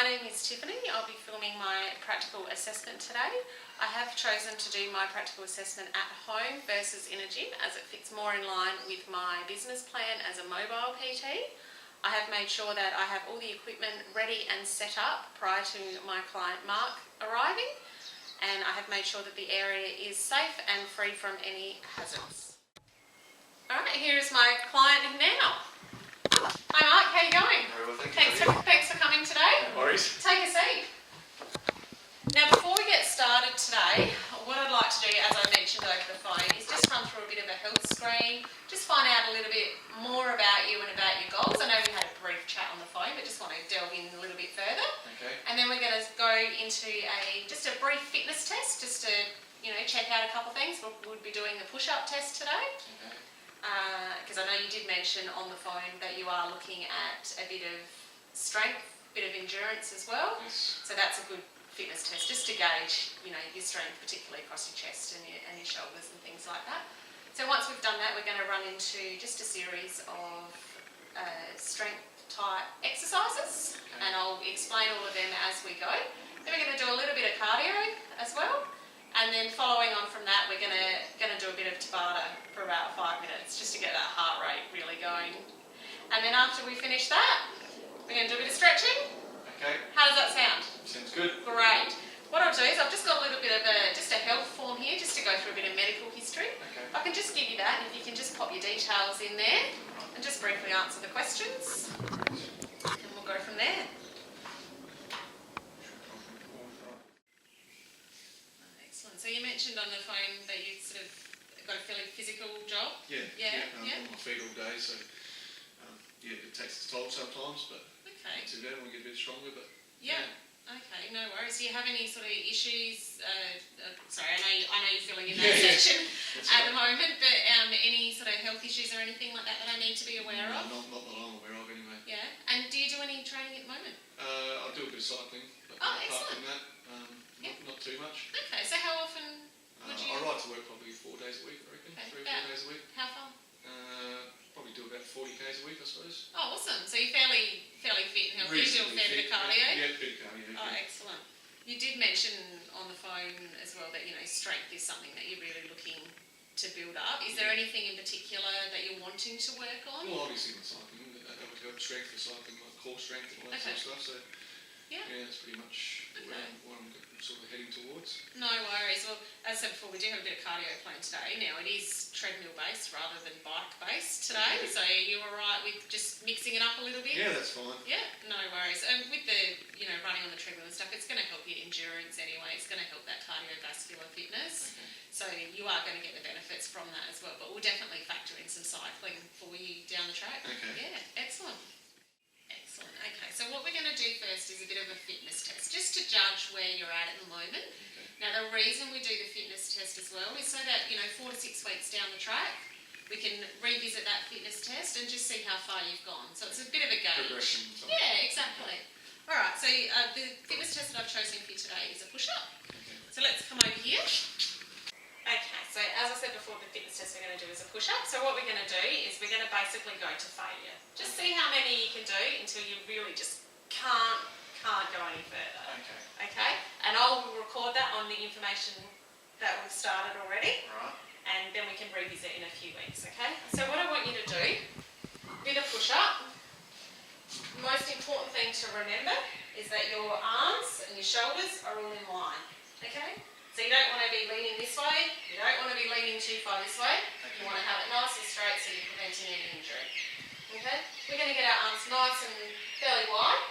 my name is Tiffany. I'll be filming my practical assessment today. I have chosen to do my practical assessment at home versus in a gym as it fits more in line with my business plan as a mobile PT. I have made sure that I have all the equipment ready and set up prior to my client Mark arriving, and I have made sure that the area is safe and free from any hazards. Alright, here is my client now. Hi Mark, how are you going? Very well, thank you. Thanks for coming today. No worries. Take a seat. Now before we get started today, what I'd like to do, as I mentioned over the phone, is just run through a bit of a health screen, just find out a little bit more about you and about your goals. I know we had a brief chat on the phone, but just want to delve in a little bit further. Okay. And then we're going to go into just a brief fitness test, just to check out a couple of things. We'll be doing the push-up test today. Okay. Because I know you did mention on the phone that you are looking at a bit of strength, a bit of endurance as well. Yes. So that's a good fitness test, just to gauge, your strength, particularly across your chest and your shoulders and things like that. So once we've done that, we're going to run into just a series of strength type exercises, and I'll explain all of them as we go. Then we're going to do a little bit of cardio as well. And then following on from that, we're going to do a bit of Tabata for about 5 minutes, just to get that heart rate really going. And then after we finish that, we're going to do a bit of stretching. Okay. How does that sound? Sounds good. Great. What I'll do is I've just got a little bit of just a health form here, just to go through a bit of medical history. Okay. I can just give you that, and if you can just pop your details in there, and just briefly answer the questions, and we'll go from there. So you mentioned on the phone that you sort of got a fairly physical job. Yeah. Yeah. On my feet all day, so it takes its toll sometimes, but Okay. not too bad when we get a bit stronger. But Yeah. Okay. No worries. Do you have any sort of issues? Sorry, I know you're filling in that section at the moment, but any sort of health issues or anything like that I need to be aware of? Not that I'm aware of, anyway. Yeah. And do you do any training at the moment? I do a bit of cycling, but apart excellent. from that, not too much. Okay. So how often would you? I ride to work probably 4 days a week, I reckon. Okay. 3 or 4 days a week. How far? Probably do about 40 k's a week, I suppose. Oh, awesome. So you're fairly fit and healthy. You do a fair bit of cardio. Yeah, a bit of cardio. Oh, excellent. You did mention on the phone as well that strength is something that you're really looking to build up. Is there anything in particular that you're wanting to work on? Well, obviously with cycling, that would help strength for cycling, like core strength and all that sort of stuff. So yeah, that's pretty much what I'm sort of heading towards. No worries. Well, as I said before, we do have a bit of cardio planned today. Now, it is treadmill based rather than bike based today, so you're alright with just mixing it up a little bit? Yeah, that's fine. Yeah, no worries. And with the, running on the treadmill and stuff, it's going to help your endurance anyway. It's going to help that cardiovascular fitness. Okay. So you are going to get the benefits from that as well. But we'll definitely factor in some cycling for you down the track. Okay. Yeah, excellent. Excellent. Okay, so what we're going to do first is a bit of a fitness test, just to judge where you're at the moment. Okay. Now, the reason we do the fitness test as well is so that, 4 to 6 weeks down the track, we can revisit that fitness test and just see how far you've gone. So it's a bit of a gauge. Progression. Yeah, exactly. All right, so the fitness test that I've chosen for you today is a push-up. Okay. So let's come over here. Okay, so as I said before, the fitness test we're going to do is a push-up. So what we're going to do is we're going to basically go to failure. Just see how many you can do until you really just can't go any further. Okay. Okay? And I'll record that on the information that we've started already. Right. And then we can revisit in a few weeks, okay? So what I want you to do, with a push-up, the most important thing to remember is that your arms and your shoulders are all in line, okay? So you don't want to be leaning this way, you don't want to be leaning too far this way. Okay. You want to have it nice and straight so you're preventing any injury. Okay? We're going to get our arms nice and fairly wide,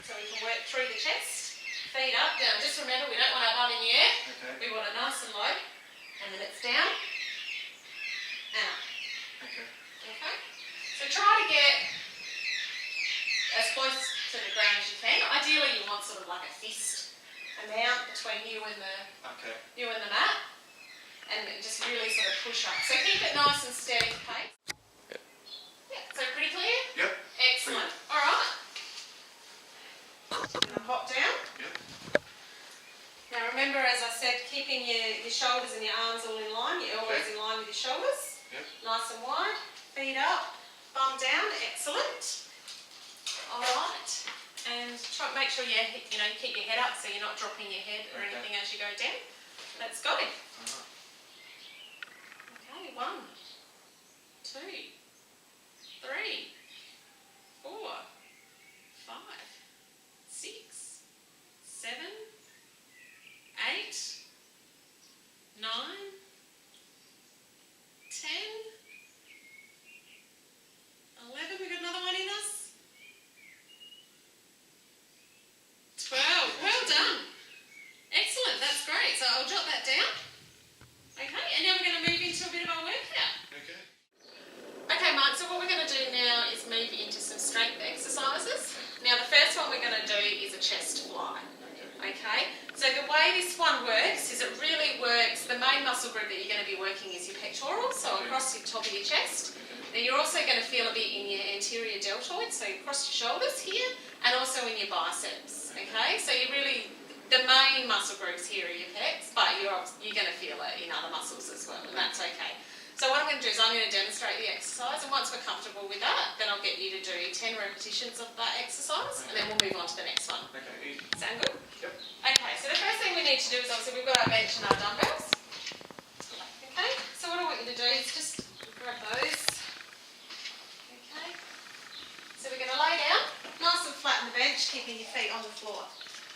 so we can work through the chest, feet up, down. Just remember, we don't want our bum in the air. Okay. We want it nice and low, and then it's down and up. Okay. Okay? So try to get as close to the ground as you can. Ideally, you want sort of like a fist amount between you and the mat, and just really sort of push up. So keep it nice and steady pace. Yeah, so pretty clear? Yep. Excellent. All right. Now hop down. Yep. Now remember, as I said, keeping your shoulders and your arms all in line, your elbows in line with your shoulders. Yep. Nice and wide. Feet up, bum down. Excellent. All right. And try make sure you keep your head up so you're not dropping your head or anything as you go down. Let's go. Okay, 1, 2, 3, 4, 5, 6, 7, 8, 9, 10, 11. We got another one in us. 12. Well done. Excellent. That's great. So I'll jot that down. Okay, and now we're going to move into a bit of our workout. Okay. Okay, Mark, so what we're going to do now is move into some strength exercises. Now the first one we're going to do is a chest fly. Okay, so the way this one works is it really works, the main muscle group that you're going to be working is your pectorals, so across the top of your chest. Now you're also going to feel a bit in your anterior deltoid, so across your shoulders here, and also in your biceps. Okay, so you really, the main muscle groups here are your pecs, but you're going to feel it in other muscles as well, and that's okay. So what I'm going to do is I'm going to demonstrate the exercise, and once we're comfortable with that, then I'll get you to do 10 repetitions of that exercise, and then we'll move on to the next one. Okay. Sound good? Yep. Okay, so the first thing we need to do is obviously we've got our bench and our dumbbells. Okay, so what I want you to do is just grab those. Okay, so we're going to lay down, nice and flat on the bench, keeping your feet on the floor.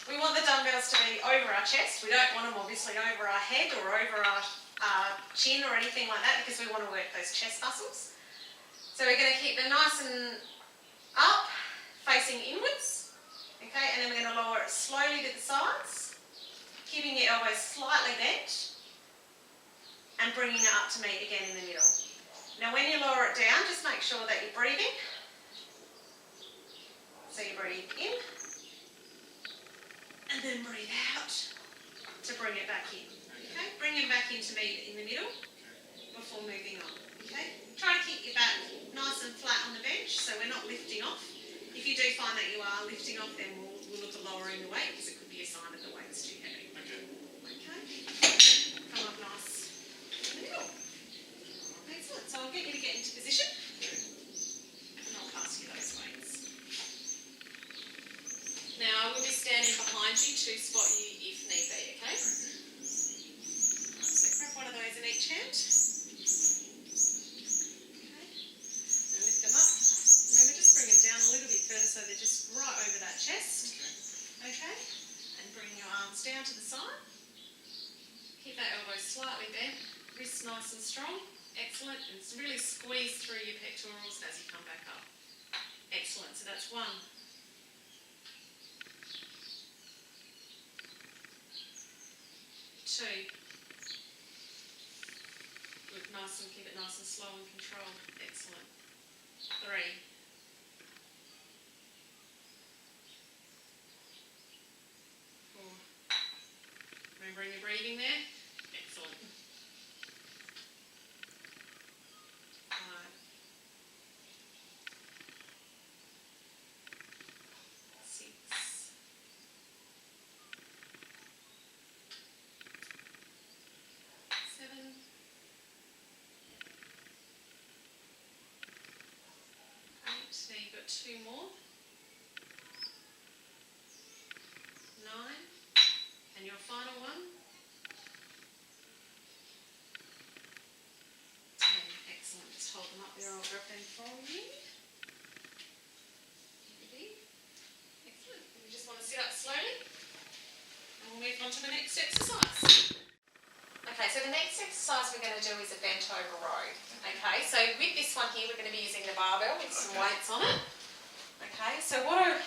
We want the dumbbells to be over our chest. We don't want them obviously over our head or over our chin or anything like that because we want to work those chest muscles. So we're going to keep them nice and up, facing inwards. Okay, and then we're going to lower it slowly to the sides, keeping your elbows slightly bent and bringing it up to meet again in the middle. Now when you lower it down, just make sure that you're breathing. So you breathe in and then breathe out to bring it back in. Okay, bring it back into meet in the middle before moving on. Okay, try to keep your back nice and flat on the bench so we're not lifting off. If you do find that you are lifting off, then we'll look at lowering the weight because it could be a sign that the weight's too heavy. Okay, come up nice in the middle. Excellent, so I'll get you to get into position and I'll pass you those weights. Now I will be standing behind you to spot you if need be, okay? So grab one of those in each hand. Okay. Now lift them up. Remember, just bring them down a little bit further so they're just right over that chest. Okay. And bring your arms down to the side. Keep that elbow slightly bent. Wrists nice and strong. Excellent. And really squeeze through your pectorals as you come back up. Excellent. So that's 1. 2. Good, nice and keep it nice and slow and controlled. Excellent. 3. 4. Remembering your breathing there. Excellent. 5. 6. 7. 8. Now you've got 2 more. 9. And your final one. 10. Excellent. Just hold them up there. I'll grab them for you. Ready? Excellent. You just want to sit up slowly. And we'll move on to the next exercise. Okay, so the next exercise we're going to do is a bent over row. Okay, so with this one here, we're going to be using the barbell with some weights on it. Okay, so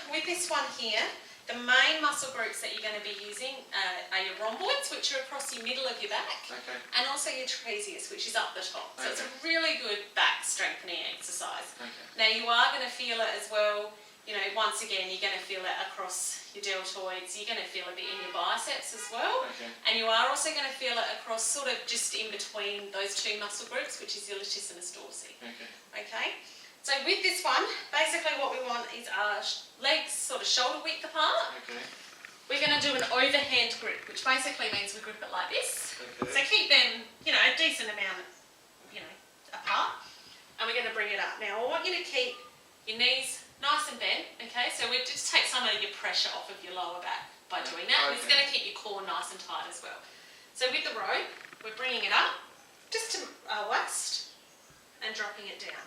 with this one here, the main muscle groups that you're going to be using are your rhomboids, which are across the middle of your back, and also your trapezius, which is up the top. So it's a really good back strengthening exercise. Now you are going to feel it as well. You know, once again, you're going to feel it across your deltoids, you're going to feel a bit in your biceps as well, and you are also going to feel it across sort of just in between those 2 muscle groups, which is your latissimus dorsi. Okay? So with this one, basically what we want is our legs sort of shoulder width apart. We're going to do an overhand grip, which basically means we grip it like this. So keep them, you know, a decent amount, you know, apart, and we're going to bring it up. Now I want you to keep your knees nice and bent, okay? So we just take some of your pressure off of your lower back by doing that. And it's going to keep your core nice and tight as well. So with the rope, we're bringing it up just to our waist and dropping it down,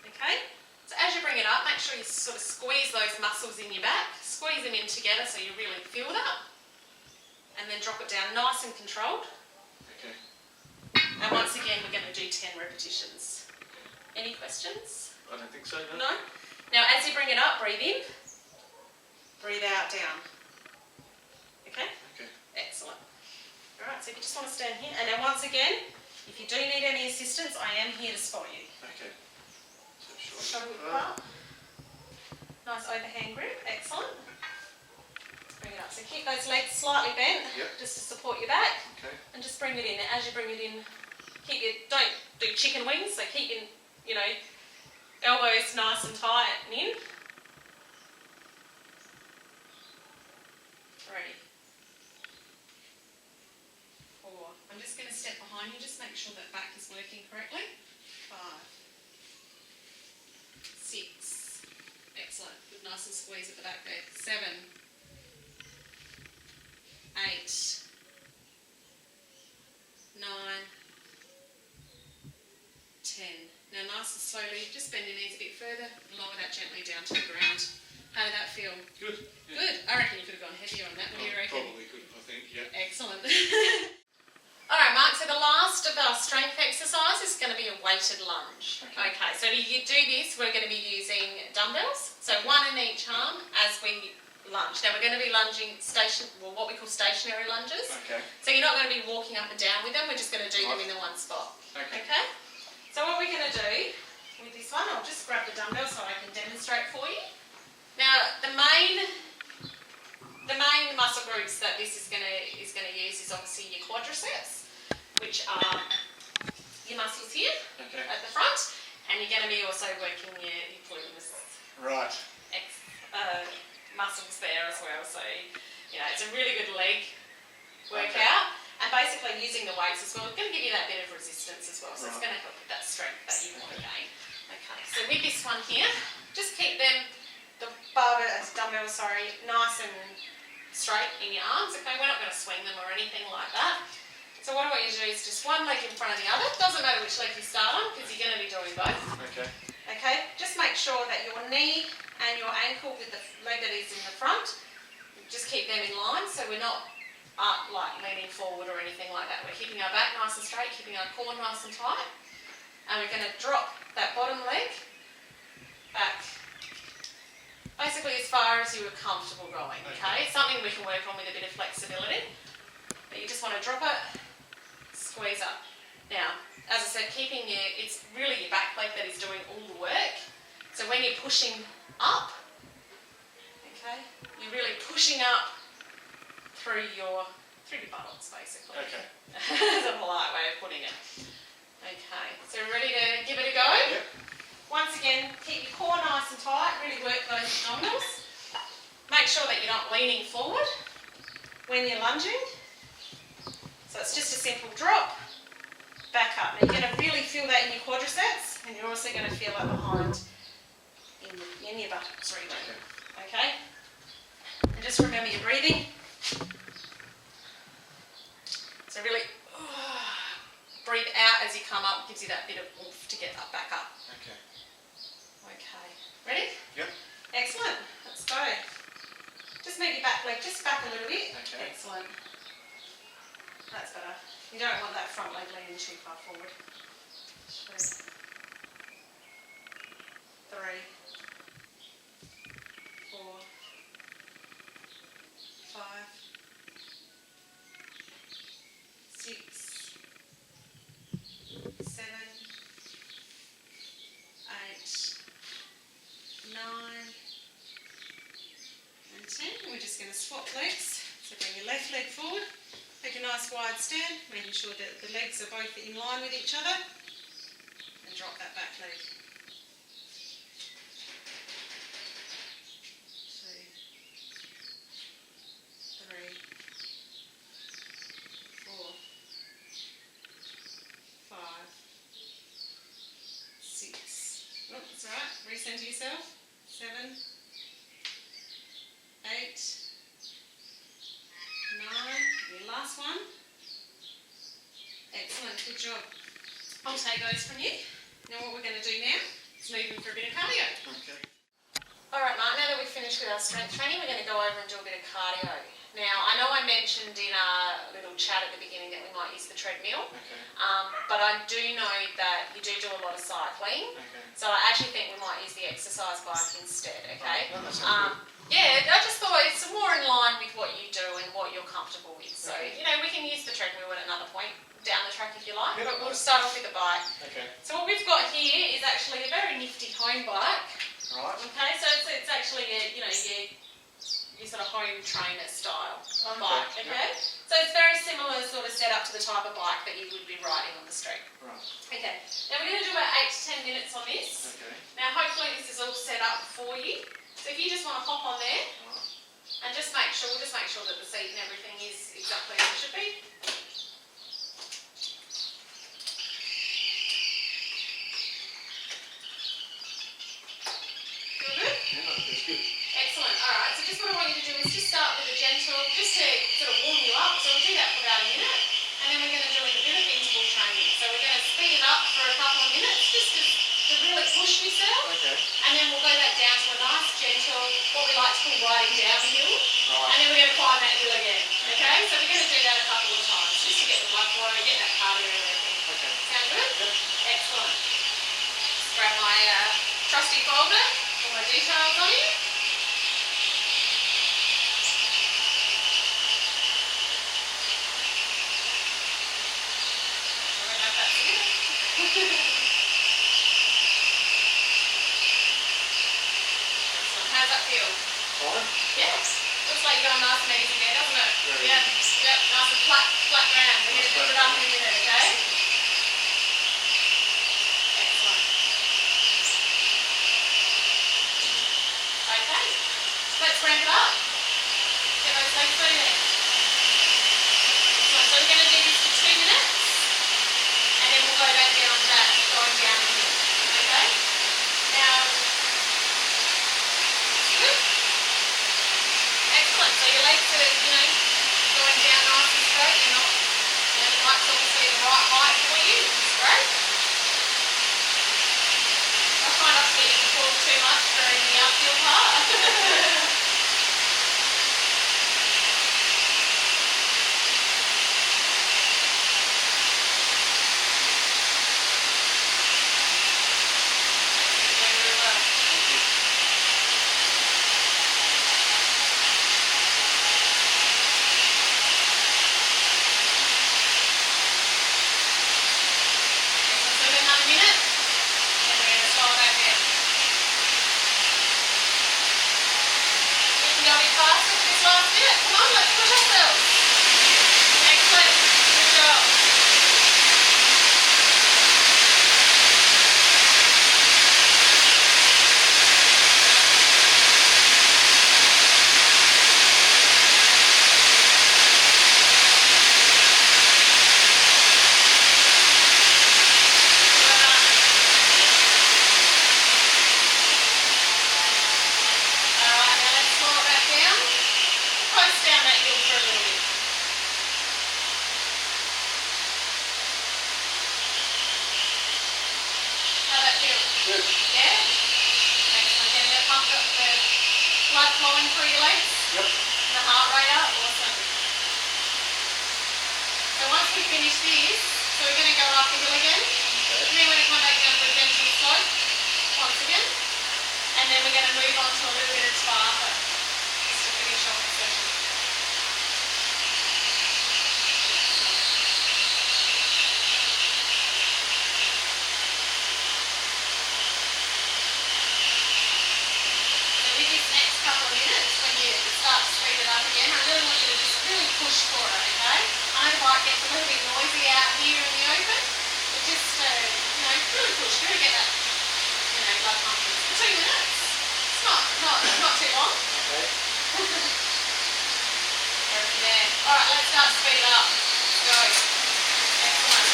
okay? So as you bring it up, make sure you sort of squeeze those muscles in your back, squeeze them in together so you really feel that, and then drop it down nice and controlled. Okay. And once again, we're going to do 10 repetitions. Any questions? I don't think so, no. No? Now as you bring it up, breathe in, breathe out, down. Okay? Okay. Excellent. Alright, so if you just want to stand here, and then once again, if you do need any assistance, I am here to spot you. Okay. So Shoulder width apart. Nice overhand grip, excellent. Bring it up. So keep those legs slightly bent, just to support your back. Okay. And just bring it in. As you bring it in, don't do chicken wings, so keep your, elbows nice and tight and in. 3, 4. I'm just going to step behind you, just make sure that back is working correctly. 5, 6. Excellent. Good, nice and squeeze at the back there. 7, 8, 9, 10. Now nice and slowly, just bend your knees a bit further, lower that gently down to the ground. How did that feel? good. Yeah. Good. I reckon you could have gone heavier on that. What do you reckon? Probably could, I think, yeah. Excellent. Alright Mark, so the last of our strength exercise is going to be a weighted lunge. Okay, so to do this we're going to be using dumbbells, so one in each arm as we lunge. Now we're going to be lunging what we call stationary lunges. Okay. So you're not going to be walking up and down with them, we're just going to do them in the one spot. Okay? So what we're going to do with this one, I'll just grab the dumbbell so I can demonstrate for you. Now the main muscle groups that this is going to use is obviously your quadriceps, which are your muscles here at the front, and you're going to be also working your glutes. Right. Muscles there as well, so it's a really good leg workout, and basically using the weights as well is going to give you that bit of resistance as well, so it's going to help with that strength that you want to gain. Okay, so with this one here, just keep the dumbbells, nice and straight in your arms. Okay, we're not going to swing them or anything like that. So what I want you to do is just one leg in front of the other. Doesn't matter which leg you start on because you're going to be doing both. Okay. Okay, just make sure that your knee and your ankle with the leg that is in the front, just keep them in line so we're not like leaning forward or anything like that. We're keeping our back nice and straight, keeping our core nice and tight, and we're going to drop that bottom leg back basically as far as you were comfortable going. Okay, something we can work on with a bit of flexibility, but you just want to drop it, squeeze up. Now, as I said, it's really your back leg that is doing all the work. So when you're pushing up, okay, you're really pushing up through your buttocks, basically. Okay. That's a polite way of putting it. Okay, so ready to give it a go? Yep. Once again, keep your core nice and tight, really work those abdominals. Make sure that you're not leaning forward when you're lunging. So it's just a simple drop, back up. Now you're going to really feel that in your quadriceps, and you're also going to feel it behind in your buttocks really. Okay? And just remember your breathing. So really breathe out as you come up, gives you that bit of oomph to get up, back up. Okay. Okay. Ready? Yep. Excellent. Let's go. Just move your back leg just back a little bit. Okay. Excellent. That's better. You don't want that front leg leaning too far forward. 2, 3, 4, 5, 6, 7, 8, 9, and 10. We're just going to swap legs. So bring your left leg forward. Take a nice wide stand, making sure that the legs are both in line with each other, and drop that back leg. 2, 3, 4, 5, 6. Oh, that's alright. Recenter yourself. 7, last one. Excellent, good job. I'll take those from you. Now what we're going to do now is move in for a bit of cardio. Okay. Alright Mark, now that we've finished with our strength training, we're going to go over and do a bit of cardio. Now, I know I mentioned in our little chat at the beginning that we might use the treadmill, but I do know that you do a lot of cycling, so I actually think we might use the exercise bike instead, okay? Oh, that sounds good. Yeah, I just thought it's more in line with what you do and what you're comfortable with. So, you know, we can use the treadmill at another point down the track if you like, but we'll start off with the bike. Okay. So what we've got here is actually a very nifty home bike. Right. Okay, so it's actually a, you know, your sort of home trainer style bike, okay? So it's very similar sort of setup to the type of bike that you would be riding on the street. Right. Okay, now we're going to do about 8 to 10 minutes on this. Okay. Now hopefully this is all set up for you. So if you just want to hop on there and just make sure, we'll just make sure that the seat and everything is exactly as it should be. Excellent. Alright, so just what I want you to do is just start with a gentle, just to sort of warm you up. So we'll do that for about a minute. And then we're going to do a bit of interval training. So we're going to speed it up for a couple of minutes just to really push yourself. Okay. And then we'll go back down to a nice gentle, what we like to call riding downhill. Right. And then we're going to climb that hill again. Okay? So we're going to do that a couple of times just to get the blood flowing, get that cardio and everything. Okay. Sound good? Yep. Excellent. Just grab my trusty folder, all my details on it. How's that feel? Fine. Yes. Looks like you're going nice and easy there, doesn't it? Very Yep. easy. Yep. Nice and flat ground. We're going to build it up in a minute, okay? Excellent. Okay. Let's ramp it up. Get those legs moving. Excellent. So we're going to do this for 2 minutes. And then we'll go back down to that, going down here. Okay? Now, good. Excellent. So your legs are, you know, going down nice and straight. You're not, you know, the bike's obviously the right height for you, which is great. I try not to get you to pause too much during the uphill part. Good. Yeah? Excellent. Getting it pumped up, the blood flowing through your legs? Yep. And the heart rate up? Awesome. So once we finish this, so we're going to go up the hill again. Okay. And then we're going to come back down to a gentle slope once again. And then we're going to move on to a little bit of Tabata just to finish off the session. So with this next couple of minutes, when you start to speed it up again, I really want you to just really push for it, okay? I know the bike gets a little bit noisy out here in the open, but just, you know, really push, really get that, you know, blood pumping. For 2 minutes. It's not too long. Okay. Go from there. Alright, let's start to speed it up. Go. Excellent.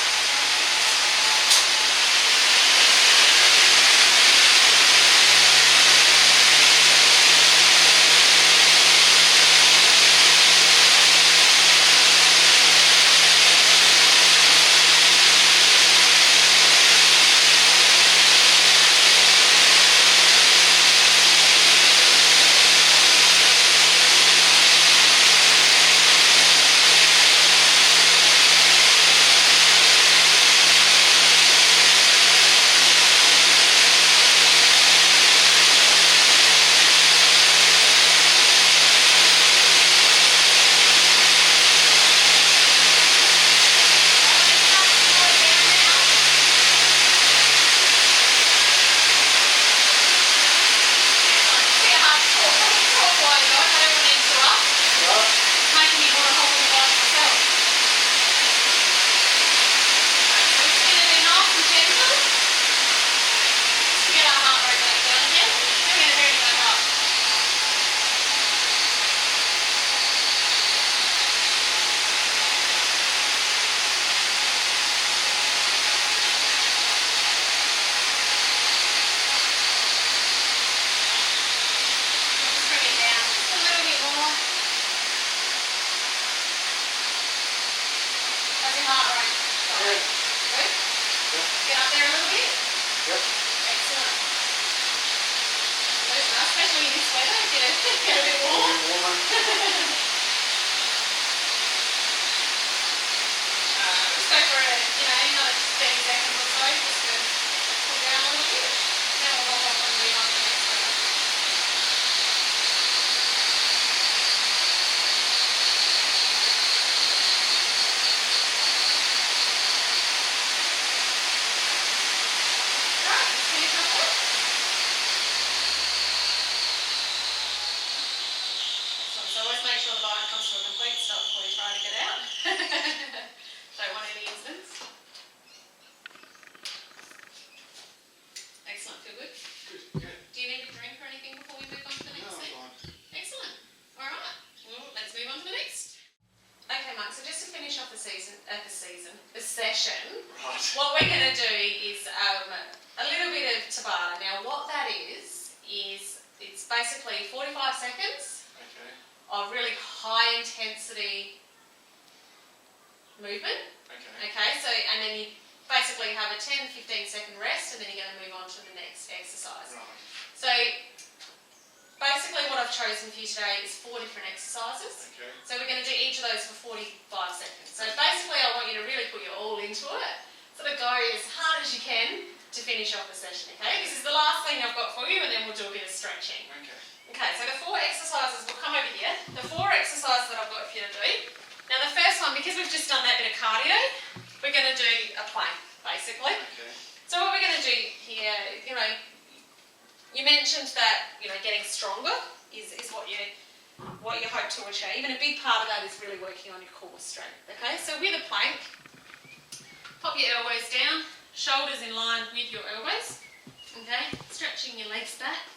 bike comes to a complete stop before you try to get out. Don't want any incidents. Excellent, feel good? Good, yeah. Do you need a drink or anything before we move on to the next thing? No, I'm fine. Excellent. Alright, well let's move on to the next. Okay Mike, so just to finish off the session, Right. what we're going to do is a little bit of Tabata. Now what that is it's basically 45 seconds Okay. of really high intensity movement. Okay. Okay, so and then you basically have a 10-15 second rest and then you're going to move on to the next exercise. Right. So basically what I've chosen for you today is 4 different exercises. Okay. So we're going to do each of those for 45 seconds. So basically I want you to really put your all into it. Sort of go as hard as you can to finish off the session, okay? This is the last thing I've got for you and then we'll do a bit of stretching. Okay. Okay, so the 4 exercises, we'll come over here. The 4 exercises that I've got for you to do. Now the first one, because we've just done that bit of cardio, we're going to do a plank, basically. Okay. So what we're going to do here, you mentioned that, getting stronger is what you hope to achieve, and a big part of that is really working on your core strength, okay? So with a plank, pop your elbows down, shoulders in line with your elbows, okay? Stretching your legs back,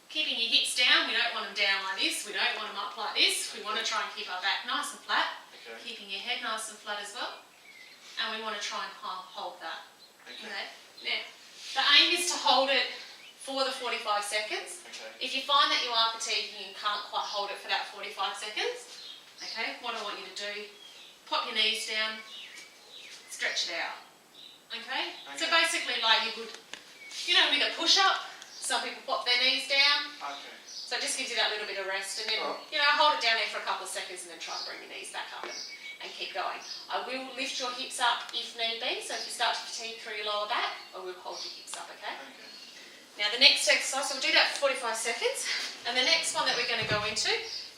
keeping your hips down. We don't want them down like this, we don't want them up like this. We want to try and keep our back nice and flat, Okay. keeping your head nice and flat as well, and we want to try and hold that, Okay. okay? Now, the aim is to hold it for the 45 seconds. Okay. If you find that you are fatigued and you can't quite hold it for that 45 seconds, okay, what I want you to do, pop your knees down, stretch it out, okay? So basically like you would, with a push-up, some people pop their knees down, Okay. so it just gives you that little bit of rest and then, Oh. hold it down there for a couple of seconds and then try and bring your knees back up and keep going. I will lift your hips up if need be, so if you start to fatigue through your lower back, I will hold your hips up, okay? Okay. Now the next exercise, so we'll do that for 45 seconds, and the next one that we're going to go into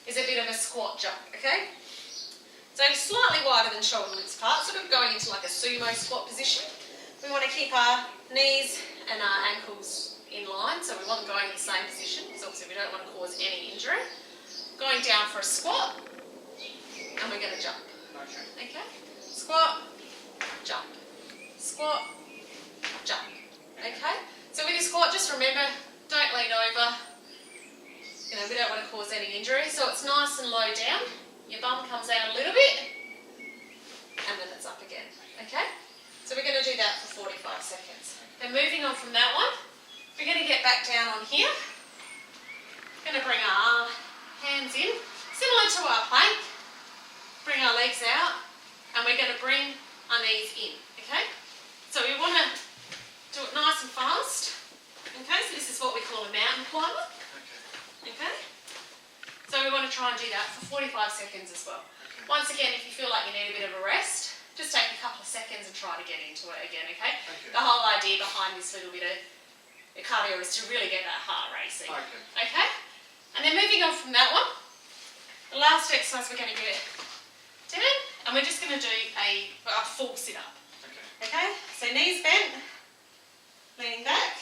is a bit of a squat jump, okay? So it's slightly wider than shoulder width apart, sort of going into like a sumo squat position. We want to keep our knees and our ankles in line, so we want them going in the same position, so obviously we don't want to cause any injury. Going down for a squat, and we're going to jump, Okay. okay? Squat, jump, squat, jump, okay? So with your squat, just remember, don't lean over. We don't want to cause any injury. So it's nice and low down. Your bum comes out a little bit, and then it's up again. Okay? So we're going to do that for 45 seconds. Then moving on from that one, we're going to get back down on here. We're going to bring our hands in, similar to our plank. Bring our legs out, and we're going to bring our knees in. Okay? So we want to do it nice and fast. Okay, so this is what we call a mountain climber. Okay. Okay? So we want to try and do that for 45 seconds as well. Okay. Once again, if you feel like you need a bit of a rest, just take a couple of seconds and try to get into it again, okay? Okay. The whole idea behind this little bit of cardio is to really get that heart racing. Okay. Okay? And then moving on from that one, the last exercise we're going to get down, and we're just going to do a full sit-up. Okay. Okay? So knees bent, leaning back.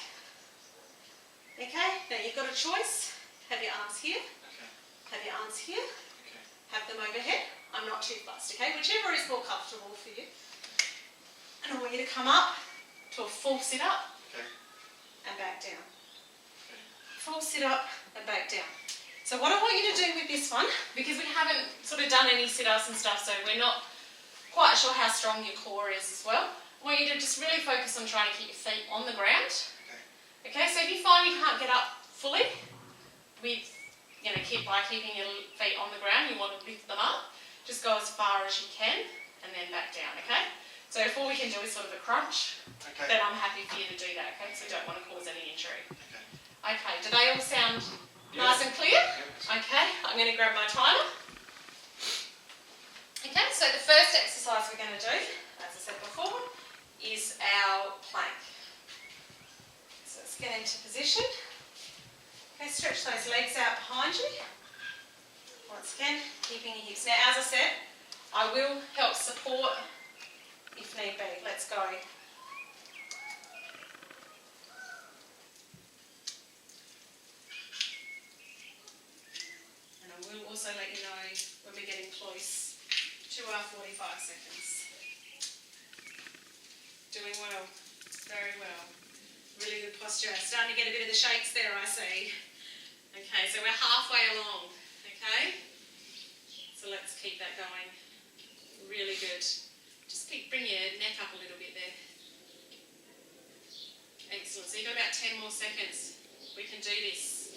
Okay, now you've got a choice. Have your arms here, Okay. have your arms here, Okay. have them overhead. I'm not too fussed, okay? Whichever is more comfortable for you. And I want you to come up to a full sit-up Okay. and back down. Okay. Full sit-up and back down. So what I want you to do with this one, because we haven't sort of done any sit-ups and stuff, so we're not quite sure how strong your core is as well, I want you to just really focus on trying to keep your feet on the ground. Okay, so if you find you can't get up fully with, keeping your feet on the ground, you want to lift them up, just go as far as you can and then back down, okay? So if all we can do is sort of a crunch, Okay. then I'm happy for you to do that, okay? So we don't want to cause any injury. Okay. Okay, do they all sound Yeah. nice and clear? Yeah. Okay, I'm going to grab my timer. Okay, so the first exercise we're going to do, as I said before, is our plank. So let's get into position. Okay, stretch those legs out behind you. Once again, keeping your hips. Now, as I said, I will help support if need be. Let's go. And I we'll also let you know when we're getting close to our 45 seconds. Doing well, very well. Really good posture. Starting to get a bit of the shakes there, I see. Okay, so we're halfway along, okay? So let's keep that going. Really good. Just bring your neck up a little bit there. Excellent. So you've got about 10 more seconds. We can do this.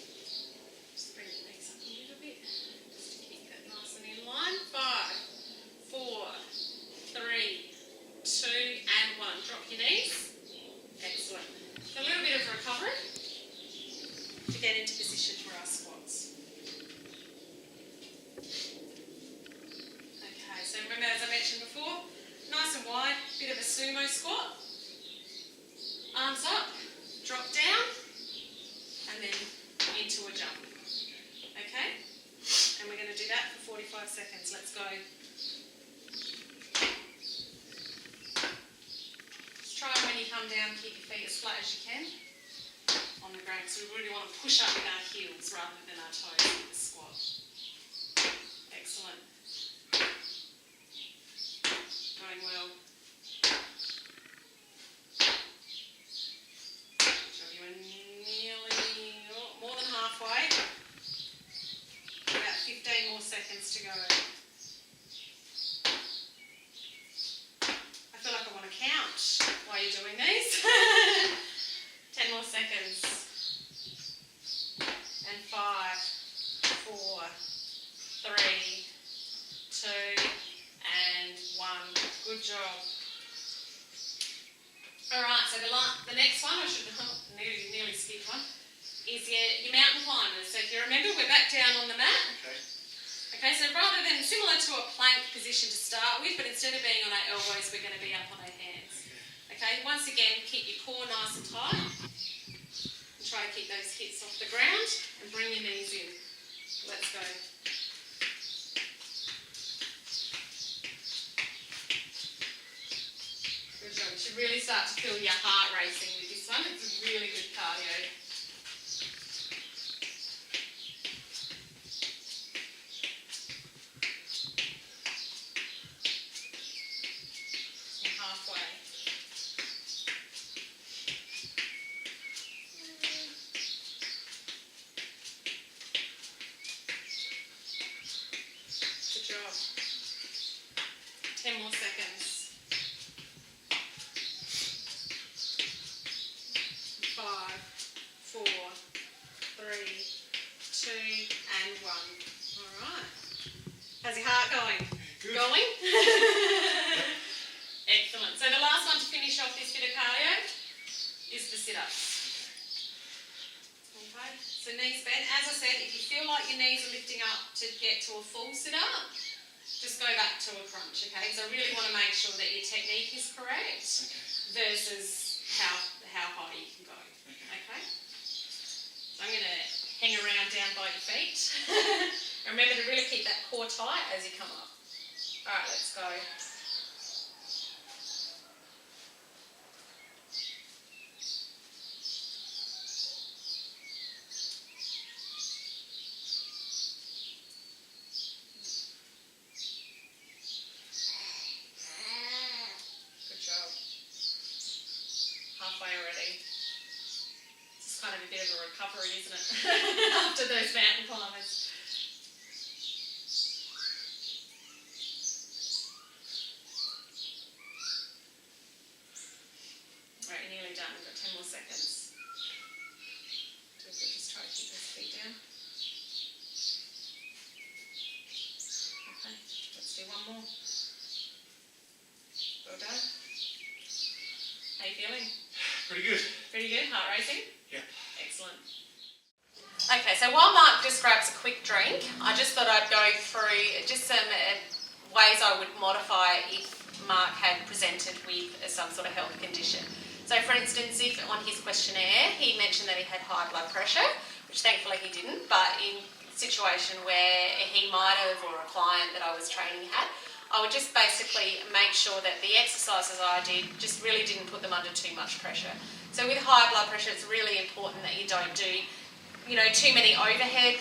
Just bring your knees up a little bit. Just to keep that nice and in line. 5, 4, 3, 2 and 1. Drop your knees. Excellent. A little bit of recovery to get into position for our squats. Okay, so remember, as I mentioned before, nice and wide, bit of a sumo squat. Arms up, drop down, and then into a jump. Okay? And we're going to do that for 45 seconds. Let's go. Try when you come down, keep your feet as flat as you can on the ground. So we really want to push up with our heels rather than our toes with the squat. Excellent. Going well. So you are nearly more than halfway. About 15 more seconds to go. I feel like I want to count while you're doing these. 10 more seconds. And 5, 4, 3, 2, and 1. Good job. Alright, so the next one, I should nearly skip one, is your mountain climbers. So if you remember, we're back down on the mat. Okay, so rather than similar to a plank position to start with, but instead of being on our elbows, we're going to be up on our hands. Okay, once again, keep your core nice and tight. And try to keep those hips off the ground and bring your knees in. Let's go. Good job. You should really start to feel your heart racing with this one. It's a really good cardio. Good job. 10 more seconds. 5, 4, 3, 2 and 1. Alright. How's your heart going? Good. Going? Excellent. So the last one to finish off this bit of cardio is the sit-ups. Okay, so knees bent. As I said, if you feel like your knees are lifting up to get to a full sit-up, just go back to a crunch, okay? Because I really want to make sure that your technique is correct versus how high you can go, okay? So I'm going to hang around down by your feet. Remember to really keep that core tight as you come up. All right, let's go. Good job. Halfway already. It's kind of a bit of a recovery, isn't it? After those mountain climbers. Right, you're nearly done. We've got 10 more seconds. Just try to keep those feet down. Okay, let's do one more. Well done. How you feeling? Pretty good. Pretty good? Heart racing? Yeah. Excellent. Okay, so while Mark just grabs a quick drink, I just thought I'd go through just some ways I would modify if Mark had presented with some sort of health condition. So for instance, if on his questionnaire he mentioned that he had high blood pressure, which thankfully he didn't, but in a situation where he might have, or a client that I was training had, I would just basically make sure that the exercises I did just really didn't put them under too much pressure. So with high blood pressure, it's really important that you don't do, too many overhead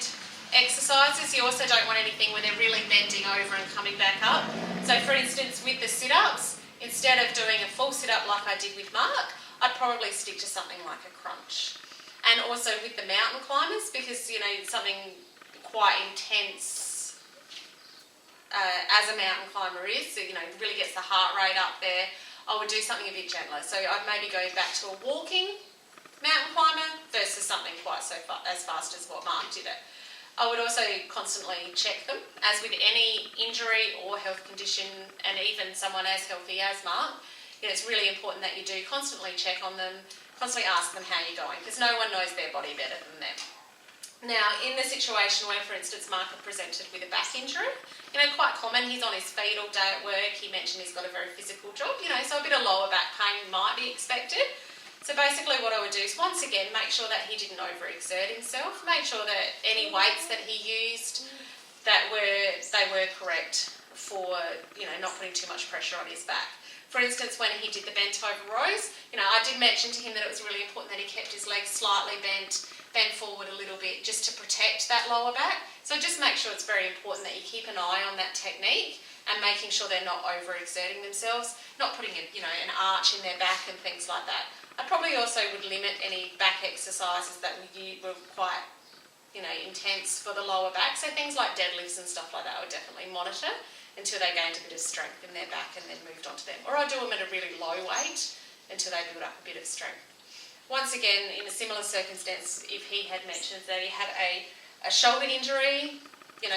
exercises. You also don't want anything where they're really bending over and coming back up. So for instance, with the sit-ups, instead of doing a full sit-up like I did with Mark, I'd probably stick to something like a crunch. And also with the mountain climbers, because something quite intense as a mountain climber is, so really gets the heart rate up there, I would do something a bit gentler. So I'd maybe go back to a walking mountain climber versus something quite as fast as what Mark did it. I would also constantly check them, as with any injury or health condition, and even someone as healthy as Mark, it's really important that you do constantly check on them, constantly ask them how you're going, because no one knows their body better than them. Now, in the situation where, for instance, Mark had presented with a back injury, quite common, he's on his feet all day at work, he mentioned he's got a very physical job, so a bit of lower back pain might be expected. So basically what I would do is, once again, make sure that he didn't overexert himself, make sure that any weights that he used, they were correct for, not putting too much pressure on his back. For instance, when he did the bent over rows, I did mention to him that it was really important that he kept his legs slightly bent forward a little bit just to protect that lower back. So just make sure it's very important that you keep an eye on that technique and making sure they're not overexerting themselves, not putting an arch in their back and things like that. I probably also would limit any back exercises that were quite, intense for the lower back. So things like deadlifts and stuff like that I would definitely monitor until they gained a bit of strength in their back and then moved on to them. Or I do them at a really low weight until they build up a bit of strength. Once again, in a similar circumstance, if he had mentioned that he had a shoulder injury,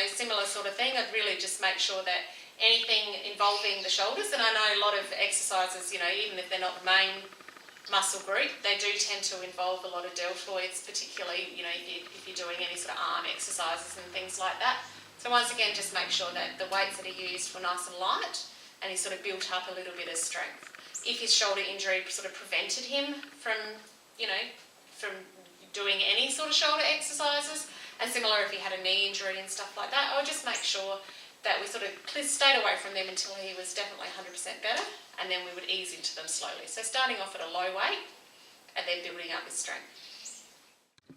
similar sort of thing, I'd really just make sure that anything involving the shoulders, and I know a lot of exercises, even if they're not the main muscle group, they do tend to involve a lot of deltoids, particularly, if you're doing any sort of arm exercises and things like that. So once again, just make sure that the weights that he used were nice and light and he sort of built up a little bit of strength. If his shoulder injury sort of prevented him from doing any sort of shoulder exercises, and similar if he had a knee injury and stuff like that, I would just make sure that we sort of stayed away from them until he was definitely 100% better, and then we would ease into them slowly. So starting off at a low weight and then building up with strength.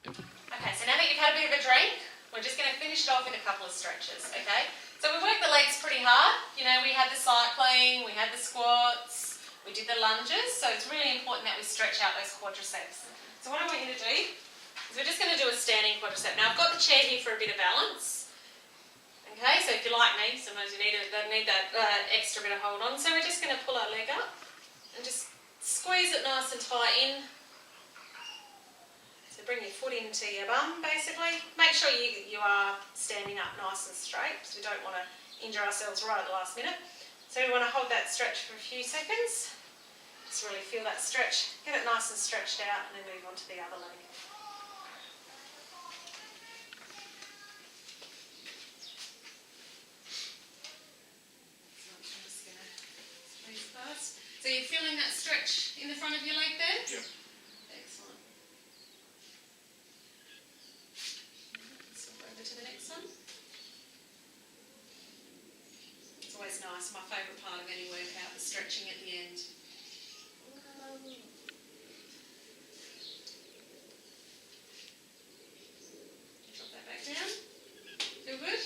Okay, so now that you've had a bit of a drink, we're just going to finish it off with a couple of stretches, okay? So we worked the legs pretty hard. We had the cycling, we had the squats, we did the lunges, so it's really important that we stretch out those quadriceps. So what I want you to do is we're just going to do a standing quadricep. Now I've got the chair here for a bit of balance. Okay, so if you're like me, sometimes you need that extra bit of hold on. So we're just going to pull our leg up and just squeeze it nice and tight in. So bring your foot into your bum, basically. Make sure you are standing up nice and straight, because we don't want to injure ourselves right at the last minute. So we want to hold that stretch for a few seconds. Just really feel that stretch. Get it nice and stretched out, and then move on to the other leg. So you're feeling that stretch in the front of your leg there? Yep. Excellent. Let's go over to the next one. It's always nice. My favourite part of any workout, the stretching at the end. Drop that back down. Feel good?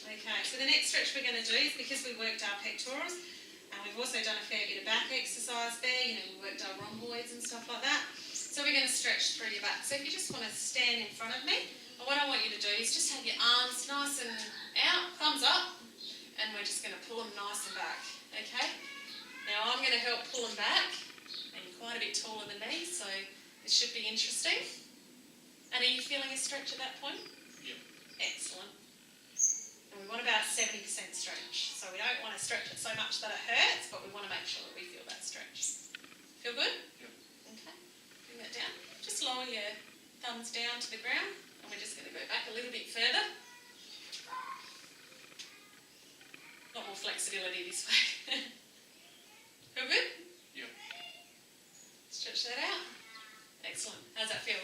Okay, so the next stretch we're going to do is, because we worked our pectorals, and we've also done a fair bit of back exercise there, we worked our rhomboids and stuff like that. So we're going to stretch through your back. So if you just want to stand in front of me, and what I want you to do is just have your arms nice and out, thumbs up, and we're just going to pull them nice and back, okay? Now I'm going to help pull them back, and you're quite a bit taller than me, so this should be interesting. And are you feeling a stretch at that point? Yep. Excellent. And we want about 70% stretch. So we don't want to stretch it so much that it hurts, but we want to make sure that we feel that stretch. Feel good? Yep. Okay. Bring that down. Just lower your thumbs down to the ground, and we're just going to go back a little bit further. A lot more flexibility this way. Feel good? Yep. Stretch that out. Excellent. How's that feel?